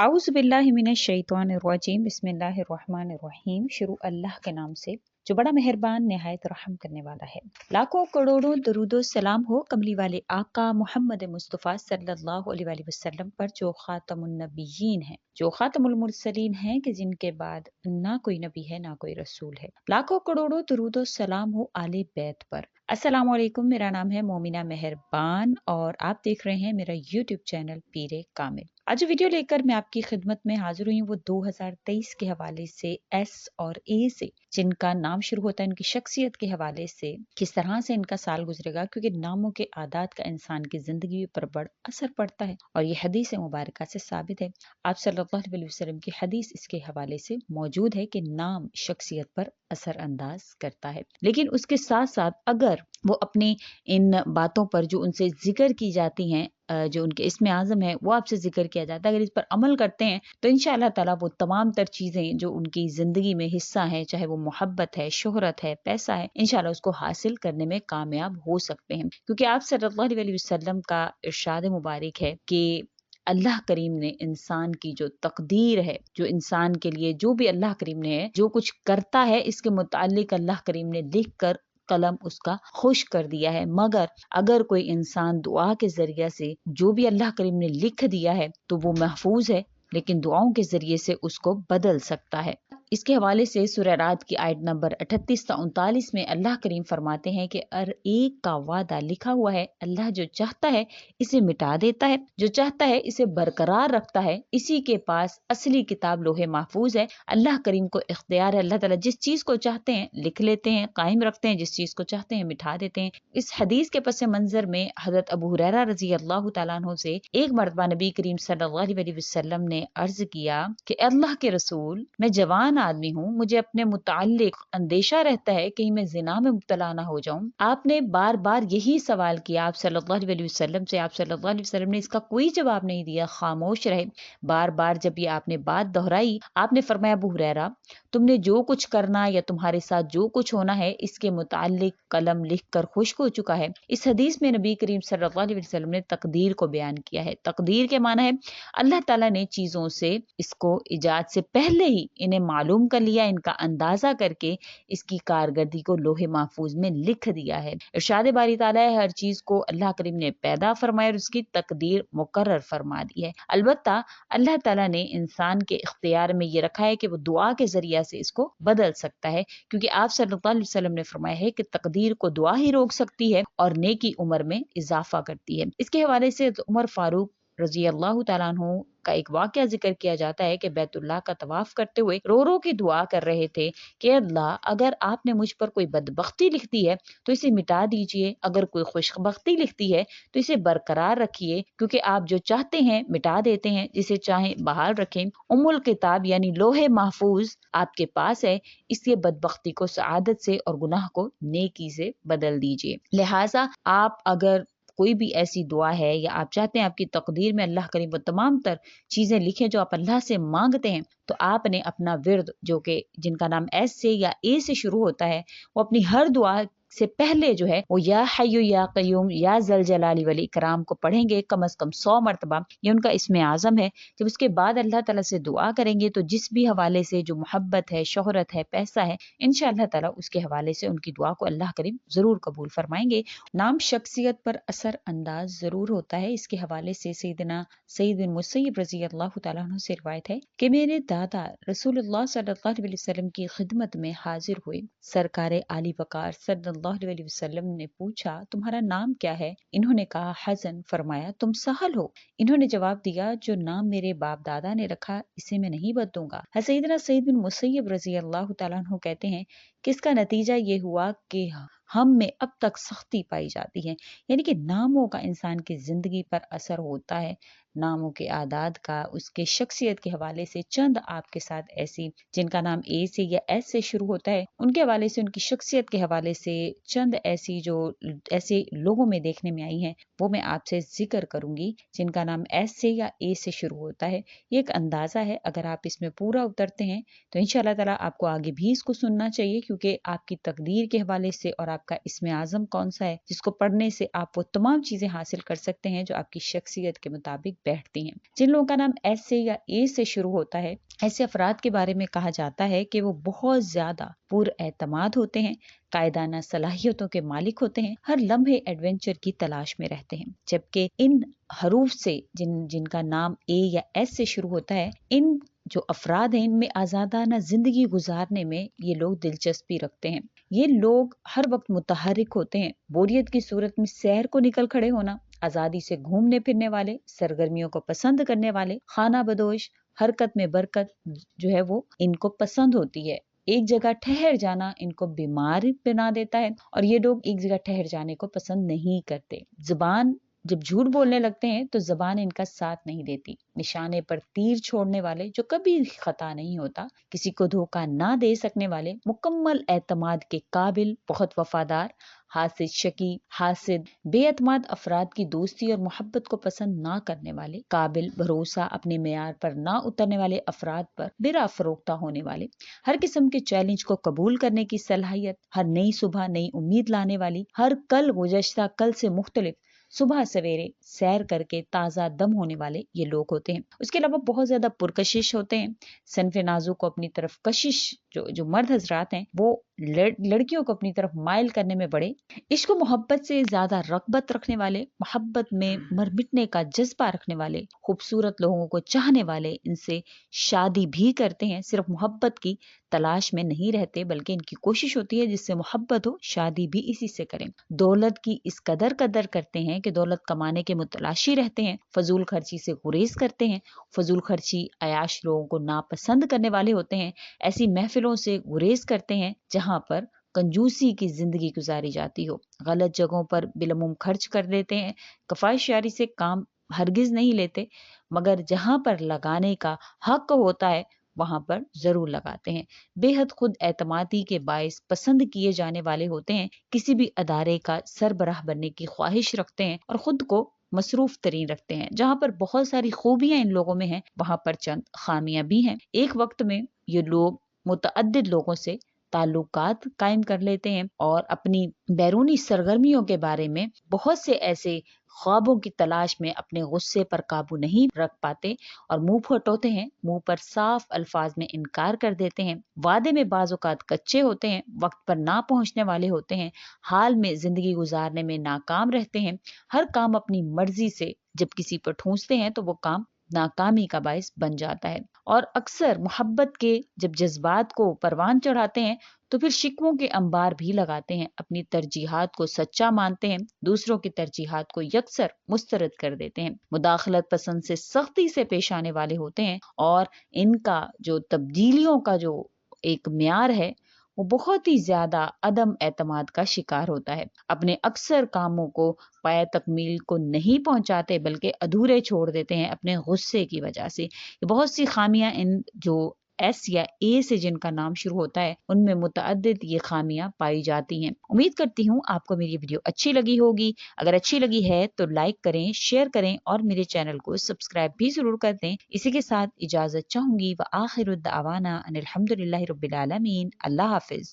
आऊज़ बिल्लाहि मिनश शैतानिर रजीम बिस्मिल्लाहिर रहमानिर रहीम। शुरू अल्लाह के नाम से जो बड़ा मेहरबान निहायत रहम करने वाला है। लाखों करोड़ों दरूदो सलाम हो कमली वाले आका मोहम्मद मुस्तफ़ा सल्लल्लाहु अलैहि वसल्लम पर, जो खातमुन नबिय्यीन है, जो खातमुल मुरसलीन है, कि जिनके बाद ना कोई नबी है ना कोई रसूल है। लाखों करोड़ों दरूदो सलाम हो आले बैत पर। अस्सलामु अलैकुम, मेरा नाम है मोमिना मेहरबान और आप देख रहे हैं मेरा यूट्यूब चैनल पीरे कामिल। आज जो वीडियो लेकर मैं आपकी खिदमत में हाजिर हुई हूँ वो 2023 के हवाले से एस और ए से, जिनका नाम शुरू होता है, उनकी शख्सियत के हवाले से किस तरह से इनका साल गुजरेगा, क्योंकि नामों के आदात का इंसान की जिंदगी पर बड़ा असर पड़ता है और ये हदीस मुबारका से साबित है। आप सल्लल्लाहु अलैहि वसल्लम की हदीस इसके हवाले से मौजूद है कि नाम शख्सियत पर असर अंदाज करता है। लेकिन उसके साथ साथ अगर वो अपनी इन बातों पर जो उनसे जिक्र की जाती हैं, जो उनके इसमें आज़म है वो आपसे जिक्र किया जाता है, अगर इस पर अमल करते हैं तो इंशाअल्लाह ताला वो तमाम तर चीज़ें जो उनकी ज़िंदगी में हिस्सा है, चाहे वो मोहब्बत है, शोहरत है, पैसा है, इंशाअल्लाह उसको हासिल करने में कामयाब हो सकते हैं। क्योंकि आप सल्लल्लाहु अलैहि वसल्लम का इरशाद मुबारक है कि अल्लाह करीम ने इंसान की जो तकदीर है, जो इंसान के लिए जो भी अल्लाह करीम ने जो कुछ करता है, इसके मुताल्लिक अल्लाह करीम ने लिख कर कलम उसका खुश कर दिया है। मगर अगर कोई इंसान दुआ के जरिए से जो भी अल्लाह करीम ने लिख दिया है तो वो महफूज है, लेकिन दुआओं के जरिए से उसको बदल सकता है। इसके हवाले से सूरह रात की आयत नंबर 38 से 39 में अल्लाह करीम फरमाते हैं कि एक का वादा लिखा हुआ है, अल्लाह जो चाहता है इसे मिटा देता है, जो चाहता है इसे बरकरार रखता है। इसी के पास असली किताब लोहे महफूज है। अल्लाह करीम को इख्तियार है, अल्लाह ताला जिस चीज को चाहते हैं लिख लेते हैं, कायम रखते हैं, जिस चीज को चाहते हैं मिटा देते हैं। इस हदीस के पस मंजर में हजरत अबू हुरैरा रजी अल्लाह तआला अन्हु से एक मरतबा नबी करीम सल्लल्लाहु अलैहि वसल्लम ने अर्ज किया कि अल्लाह के रसूल, मैं जवान आदमी हूँ, मुझे अपने मुताल्लिक अंदेशा रहता है कहीं मैं जिना में मुब्तला ना हो जाऊं। आपने बार बार यही सवाल किया आप सल्लल्लाहु अलैहि वसल्लम से। आप सल्लल्लाहु अलैहि वसल्लम ने इसका कोई जवाब नहीं दिया, खामोश रहे। बार बार जब ये आपने बात दोहराई, आपने फरमाया अबू हुरैरा, तुमने जो कुछ करना या तुम्हारे साथ जो कुछ होना है इसके मुताल्लिक कलम लिख कर खुश्क हो चुका है। इस हदीस में नबी करीम सल्लल्लाहु अलैहि वसल्लम ने तकदीर को बयान किया है। तकदीर के माना है अल्लाह ताला ने चीजों से इसको इजाद से पहले ही इन्हें मालूम कर लिया, इनका अंदाजा करके इसकी कारकर्दगी को लोहे महफूज में लिख दिया है। इरशाद बारी ताला है, हर चीज को अल्लाह करीम ने पैदा फरमाया और उसकी तकदीर मुकर्रर फरमा दी है। अलबत्ता अल्लाह ताला ने इंसान के इख्तियार में ये रखा है कि वो दुआ के जरिए से इसको बदल सकता है, क्योंकि आप सल्लल्लाहु अलैहि वसल्लम ने फरमाया है कि तकदीर को दुआ ही रोक सकती है और नेकी उम्र में इजाफा करती है। इसके हवाले से उमर फारूक रजी अल्लाह तआला अन्हु का एक वाकया जिक्र किया जाता है कि बैतुल्लाह का तवाफ करते हुए रो रो के दुआ कर रहे थे कि अल्लाह, अगर आपने मुझ पर कोई बदबख्ती लिख दी है तो इसे मिटा दीजिए, अगर कोई खुशबख्ती लिखती है तो इसे बरकरार रखिए, क्योंकि आप जो चाहते हैं मिटा देते हैं, जिसे चाहें बहाल रखें। उम्मुल किताब यानी लोहे महफूज आपके पास है, इसलिए बदबख्ती को सआदत से और गुनाह को नेकी से बदल दीजिए। लिहाजा आप अगर कोई भी ऐसी दुआ है या आप चाहते हैं आपकी तकदीर में अल्लाह करीम वो तमाम तर चीजें लिखें जो आप अल्लाह से मांगते हैं, तो आपने अपना विर्द जो कि जिनका नाम एस से या ए से शुरू होता है, वो अपनी हर दुआ से पहले जो है वो या हय्यु या कय्यूम या जल जलाली वल इकराम को पढ़ेंगे कम से कम 100 मरतबा। ये उनका इसमें आज़म है। जब उसके बाद अल्लाह ताला से दुआ करेंगे तो जिस भी हवाले से जो मोहब्बत है, शोहरत है, पैसा है, इंशाअल्लाह ताला उसके हवाले से उनकी दुआ को अल्लाह करीम जरूर कबूल फरमाएंगे। नाम शख्सियत पर असर अंदाज जरूर होता है। इसके हवाले से सैयदना सईद बिन मुसय्यब रजी अल्लाह तआला अन्हु से रिवायत है कि मेरे दादा रसूलुल्लाह सल्लल्लाहु अलैहि वसल्लम की खिदमत में हाजिर हुए। सरकारे आली वकार सल्लल्लाहु अलैहि वसल्लम ने पूछा, तुम्हारा नाम क्या है? इन्होंने कहा हसन। फरमाया, तुम सहल हो? इन्होंने जवाब दिया, जो नाम मेरे बाप दादा ने रखा इसे मैं नहीं बदलूंगा। सैयदना सईद बिन मुसय्यब रजी अल्लाह तआला अन्हु कहते हैं कि इसका नतीजा ये हुआ कि हम में अब तक सख्ती पाई जाती है, यानी कि नामों का इंसान की जिंदगी पर असर होता है। नामों के आदाद का उसके शख्सियत के हवाले से चंद आपके साथ ऐसी जिनका नाम ए से या एस से शुरू होता है, उनके हवाले से, उनकी शख्सियत के हवाले से चंद ऐसी जो ऐसे लोगों में देखने में आई हैं, वो मैं आपसे जिक्र करूंगी जिनका नाम एस से या ए से शुरू होता है। ये एक अंदाजा है, अगर आप इसमें पूरा उतरते हैं तो इंशाअल्लाह ताला आपको आगे भी इसको सुनना चाहिए, क्योंकि आपकी तकदीर के हवाले से और आपका इसमें आज़म कौन सा है जिसको पढ़ने से आप वो तमाम चीजें हासिल कर सकते हैं जो आपकी शख्सियत के मुताबिक बैठती हैं। जिन लोगों का नाम एस से या ए से शुरू होता है, ऐसे अफराद के बारे में कहा जाता है कि वो बहुत ज्यादा पुरएतमाद होते हैं, कायदाना सलाहियतों के मालिक होते हैं, हर लम्हे एडवेंचर की तलाश में रहते हैं। जबकि इन हरूफ से जिनका नाम ए या एस से शुरू होता है, इन जो अफराद हैं इनमें आजादाना जिंदगी गुजारने में ये लोग दिलचस्पी रखते हैं। ये लोग हर वक्त मुतहरिक होते हैं, बोरियत की सूरत में सैर को निकल खड़े होना, आजादी से घूमने फिरने वाले, सरगर्मियों को पसंद करने वाले, खाना बदोश, हरकत में बरकत जो है वो इनको पसंद होती है। एक जगह ठहर जाना इनको बीमार बना देता है और ये लोग एक जगह ठहर जाने को पसंद नहीं करते। जुबान जब झूठ बोलने लगते हैं तो जबान इनका साथ नहीं देती। निशाने पर तीर छोड़ने वाले जो कभी खता नहीं होता, किसी को धोखा ना दे सकने वाले, मुकम्मल एतमाद के काबिल, बहुत वफादार, हासिद शकी, हासिद, बेअतमाद अफराद की दोस्ती और मोहब्बत को पसंद ना करने वाले, काबिल, भरोसा, अपने मेयार पर ना उतरने वाले अफराद पर बिरा फरोख्ता होने वाले, हर किस्म के चैलेंज को कबूल करने की सलाहियत, हर नई सुबह नई उम्मीद लाने वाली, हर कल गुज़श्ता कल से मुख्तलिफ, सुबह सवेरे सैर करके ताज़ा दम होने वाले ये लोग होते हैं। उसके अलावा बहुत ज़्यादा पुरकशिश होते हैं। सनफ नाजू को अपनी तरफ कशिश जो मर्द हजरात हैं वो लड़कियों को अपनी तरफ माइल करने में बड़े इश्क मोहब्बत से ज़्यादा रग़बत रखने वाले, मोहब्बत में मर मिटने का जज्बा रखने वाले, खूबसूरत लोगों को चाहने वाले, इनसे शादी भी करते हैं। सिर्फ मोहब्बत की तलाश में नहीं रहते बल्कि इनकी कोशिश होती है जिससे मोहब्बत हो शादी भी इसी से करें। दौलत की इस कदर करते हैं कि दौलत कमाने के मुतलाशी रहते हैं, फजूल खर्ची से गुरेज करते हैं। फजूल खर्ची अयाश लोगों को नापसंद करने वाले होते हैं। ऐसी महफिलों से गुरेज करते हैं जहां पर कंजूसी की जिंदगी गुजारी जाती हो। गलत जगहों पर बिलमुम खर्च कर देते हैं। कफायशारी से काम हरगिज नहीं लेते, मगर जहां पर लगाने का हक होता है वहां पर जरूर लगाते हैं। बेहद खुद एतमादी के बायस पसंद किए जाने वाले होते हैं। किसी भी अदारे का सरबराह बनने की ख्वाहिश रखते हैं और खुद को मसरूफ तरीन रखते हैं। जहां पर बहुत सारी खूबियां इन लोगों में हैं, वहां पर चंद खामियां भी हैं। एक वक्त में ये लोग मुतअद्दिद लोगों से ताल्लुकात कायम कर लेते हैं और अपनी बैरूनी सरगर्मियों के बारे में बहुत से ऐसे ख्वाबों की तलाश में अपने गुस्से पर काबू नहीं रख पाते और मुंह फटोते हैं, मुंह पर साफ अल्फाज में इनकार कर देते हैं। वादे में बाज़ औक़ात कच्चे होते हैं, वक्त पर ना पहुंचने वाले होते हैं, हाल में जिंदगी गुजारने में नाकाम रहते हैं। हर काम अपनी मर्जी से जब किसी पर ठूंसते हैं तो वो काम नाकामी का बायस बन जाता है। और अक्सर मोहब्बत के जब जज्बात को परवान चढ़ाते हैं तो फिर शिकवों के अंबार भी लगाते हैं। अपनी तरजीहात को सच्चा मानते हैं, दूसरों की तरजीहात को यकसर मुस्तरद कर देते हैं। मुदाखलत पसंद से सख्ती से पेश आने वाले होते हैं और इनका जो तब्दीलियों का जो एक म्यार है वो बहुत ही ज्यादा अदम एतमाद का शिकार होता है। अपने अक्सर कामों को पाया तकमील को नहीं पहुंचाते बल्कि अधूरे छोड़ देते हैं अपने गुस्से की वजह से। बहुत सी खामियां इन जो एस या ए से जिनका नाम शुरू होता है उनमें मुतअद्दिद ये खामियां पाई जाती हैं। उम्मीद करती हूँ आपको मेरी वीडियो अच्छी लगी होगी। अगर अच्छी लगी है तो लाइक करें, शेयर करें और मेरे चैनल को सब्सक्राइब भी जरूर कर दें। इसी के साथ इजाजत चाहूंगी। व आखिरु दावाना अनिल हम्दुलिल्लाहि रब्बिल आलमीन। अल्लाह हाफिज।